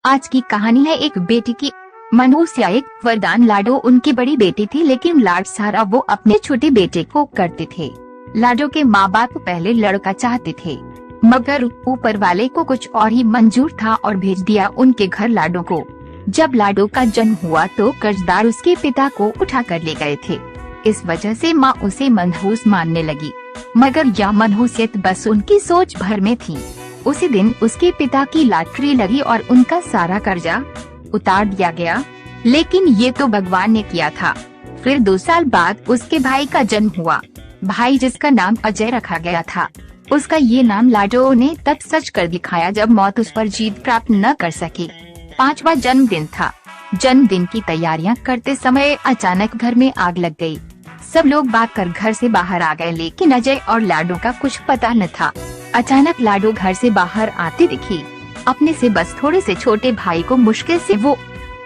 आज की कहानी है एक बेटी की। मनहूस एक वरदान लाडो उनकी बड़ी बेटी थी, लेकिन लाड सारा वो अपने छोटे बेटे को करते थे। लाडो के माँ बाप पहले लड़का चाहते थे, मगर ऊपर वाले को कुछ और ही मंजूर था और भेज दिया उनके घर लाडो को। जब लाडो का जन्म हुआ तो कर्जदार उसके पिता को उठा कर ले गए थे। इस वजह से माँ उसे मनहूस मानने लगी, मगर यह मनहूसियत बस उनकी सोच भर में थी। उसी दिन उसके पिता की लॉटरी लगी और उनका सारा कर्जा उतार दिया गया, लेकिन ये तो भगवान ने किया था। फिर 2 साल बाद उसके भाई का जन्म हुआ। भाई जिसका नाम अजय रखा गया था, उसका ये नाम लाडो ने तब सच कर दिखाया जब मौत उस पर जीत प्राप्त न कर सकी। 5वां जन्मदिन था। जन्मदिन की तैयारियां करते समय अचानक घर में आग लग गई। सब लोग भागकर घर से बाहर आ गए, लेकिन अजय और लाडो का कुछ पता न था। अचानक लाडो घर से बाहर आती दिखी। अपने से बस थोड़े से छोटे भाई को मुश्किल से वो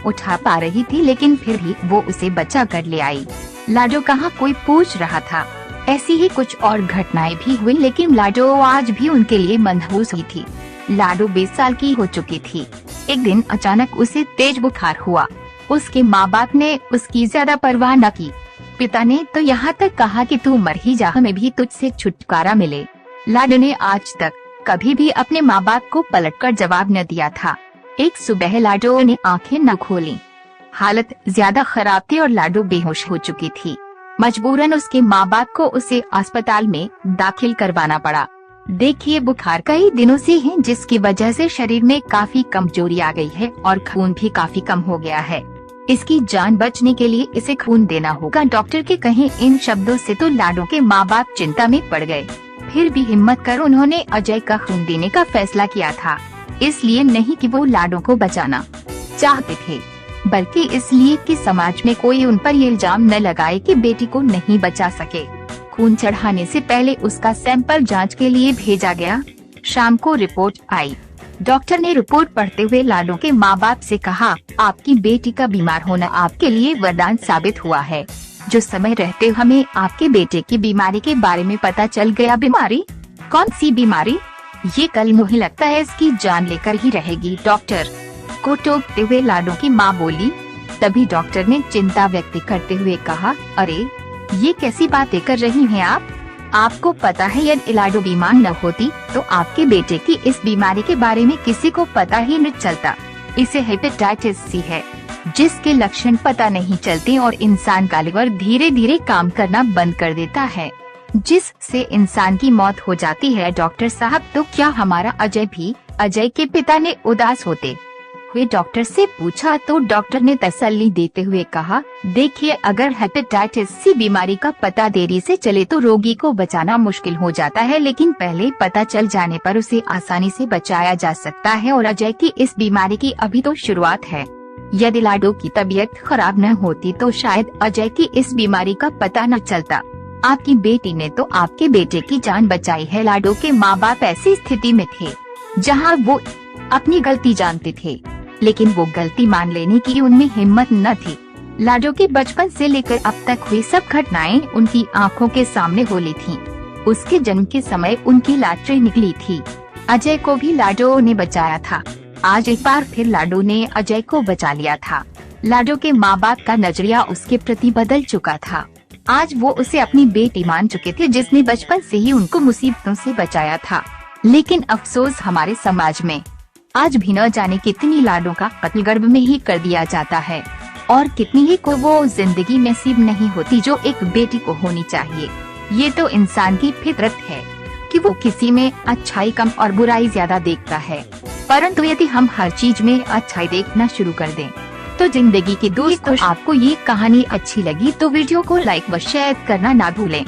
उठा पा रही थी, लेकिन फिर भी वो उसे बचा कर ले आई। लाडो कहाँ कोई पूछ रहा था। ऐसी ही कुछ और घटनाएं भी हुई, लेकिन लाडो आज भी उनके लिए मनहूस ही थी। लाडो 20 साल की हो चुकी थी। एक दिन अचानक उसे तेज बुखार हुआ। उसके माँ बाप ने उसकी ज्यादा परवाह न की। पिता ने तो यहाँ तक कहा कि तू मर ही जा, हमें भी तुझसे छुटकारा मिले। लाडो ने आज तक कभी भी अपने माँ बाप को पलटकर जवाब न दिया था। एक सुबह लाडो ने आंखें न खोली। हालत ज्यादा खराब थी और लाडो बेहोश हो चुकी थी। मजबूरन उसके माँ बाप को उसे अस्पताल में दाखिल करवाना पड़ा। देखिए, बुखार कई दिनों से है, जिसकी वजह से शरीर में काफी कमजोरी आ गई है और खून भी काफी कम हो गया है। इसकी जान बचने के लिए इसे खून देना होगा। डॉक्टर के कहे इन शब्दों से तो लाडो के माँ बाप चिंता में पड़ गए। फिर भी हिम्मत कर उन्होंने अजय का खून देने का फैसला किया था। इसलिए नहीं कि वो लाडो को बचाना चाहते थे, बल्कि इसलिए कि समाज में कोई उन पर ये इल्जाम न लगाए कि बेटी को नहीं बचा सके। खून चढ़ाने से पहले उसका सैंपल जांच के लिए भेजा गया। शाम को रिपोर्ट आई। डॉक्टर ने रिपोर्ट पढ़ते हुए लाडो के माँ बाप से कहा, आपकी बेटी का बीमार होना आपके लिए वरदान साबित हुआ है। जो समय रहते हमें आपके बेटे की बीमारी के बारे में पता चल गया। बीमारी? कौन सी बीमारी? ये कल मुझे लगता है इसकी जान लेकर ही रहेगी। डॉक्टर को टोकते हुए लाडो की माँ बोली। तभी डॉक्टर ने चिंता व्यक्त करते हुए कहा, अरे ये कैसी बातें कर रही हैं आप? आपको पता है यदि लाडो बीमार न होती तो आपके बेटे की इस बीमारी के बारे में किसी को पता ही न चलता। इसे हेपेटाइटिस सी है, जिसके लक्षण पता नहीं चलते और इंसान का लिवर धीरे धीरे काम करना बंद कर देता है, जिससे इंसान की मौत हो जाती है। डॉक्टर साहब, तो क्या हमारा अजय भी? अजय के पिता ने उदास होते हुए डॉक्टर से पूछा तो डॉक्टर ने तसल्ली देते हुए कहा, देखिए, अगर हेपेटाइटिस सी बीमारी का पता देरी से चले तो रोगी को बचाना मुश्किल हो जाता है, लेकिन पहले पता चल जाने पर उसे आसानी से बचाया जा सकता है। और अजय की इस बीमारी की अभी तो शुरुआत है। यदि लाडो की तबीयत खराब न होती तो शायद अजय की इस बीमारी का पता न चलता। आपकी बेटी ने तो आपके बेटे की जान बचाई है। लाडो के माँ बाप ऐसी स्थिति में थे जहाँ वो अपनी गलती जानते थे, लेकिन वो गलती मान लेने की उनमें हिम्मत न थी। लाडो के बचपन से लेकर अब तक हुई सब घटनाएं उनकी आंखों के सामने होली थीं। उसके जन्म के समय उनकी लॉटरी निकली थी। अजय को भी लाडो ने बचाया था। आज एक बार फिर लाडो ने अजय को बचा लिया था। लाडो के माँ बाप का नजरिया उसके प्रति बदल चुका था। आज वो उसे अपनी बेटी मान चुके थे, जिसने बचपन से ही उनको मुसीबतों से बचाया था। लेकिन अफसोस, हमारे समाज में आज भी न जाने कितनी लाडो का कत्ल गर्भ में ही कर दिया जाता है, और कितनी ही को वो जिंदगी नसीब नहीं होती जो एक बेटी को होनी चाहिए। ये तो इंसान की फितरत है कि वो किसी में अच्छाई कम और बुराई ज्यादा देखता है। परंतु यदि हम हर चीज में अच्छाई देखना शुरू कर दें तो जिंदगी की दोस्तों, आपको ये कहानी अच्छी लगी तो वीडियो को लाइक व शेयर करना ना भूलें।